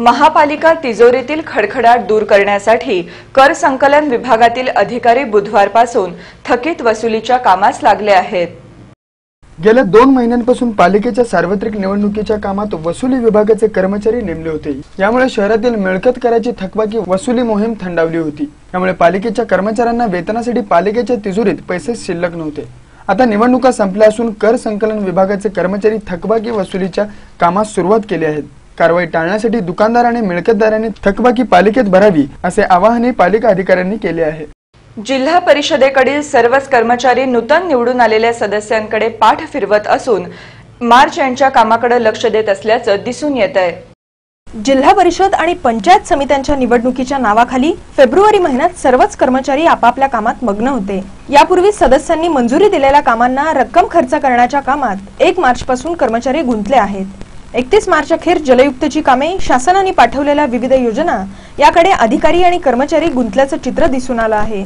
महापालिका तिजोरीतील खडखडाट दूर करण्यासाठी कर संकलन विभागातील अधिकारी बुधवारपासून थकीत वसुलीच्या कामास लागले आहेत। गेल्या 2 महिन्यांपासून पालिकेच्या सार्वत्रिक निवडणुकीच्या कामात वसुली विभागाचे कर्मचारी नेमले होते। यामुळे शहरातील मिळकत कराची थकबाकी वसुली मोहीम थंडावली होती। यामुळे पालिकेच्या कर्मचाऱ्यांना वेतनासाठी पालिकेच्या तिजोरीत पैसे शिल्लक नव्हते। आता निवडणुका संपल्या असून कर संकलन विभागाचे कर्मचारी थकबाकी वसुलीच्या कामास सुरुवात केली आहे। कारवाई टाळण्यासाठी दुकानदार आणि मिळकतदारांनी थकबाकी पालिकेत भरावी असे आवाहनही पालिका अधिकाऱ्यांनी केले आहे। जिल्हा परिषदेकडील सर्वच कर्मचारी नूतन निवडून आलेल्या सदस्यांकडे पाठ फिरवत असून मार्च यांच्या कामाकडे लक्ष देत असल्याचं दिसून येत आहे। जिल्हा परिषद आणि पंचायत समित्यांच्या निवडणुकीच्या नावाखाली फेब्रुवारी महिन्यात सर्वच कर्मचारी आपापल्या कामात मग्न होते। यापूर्वी सदस्यांनी मंजुरी दिलेल्या कामांना रक्कम खर्च करण्याच्या कामात 1 मार्च पासून कर्मचारी गुंतले आहेत। 31 मार्च अखेर जलयुक्तची कामे, शासनाने पाठवलेल्या विविध योजना याकडे अधिकारी आणि कर्मचारी गुंतल्याचं चित्र दिसून आलं आहे।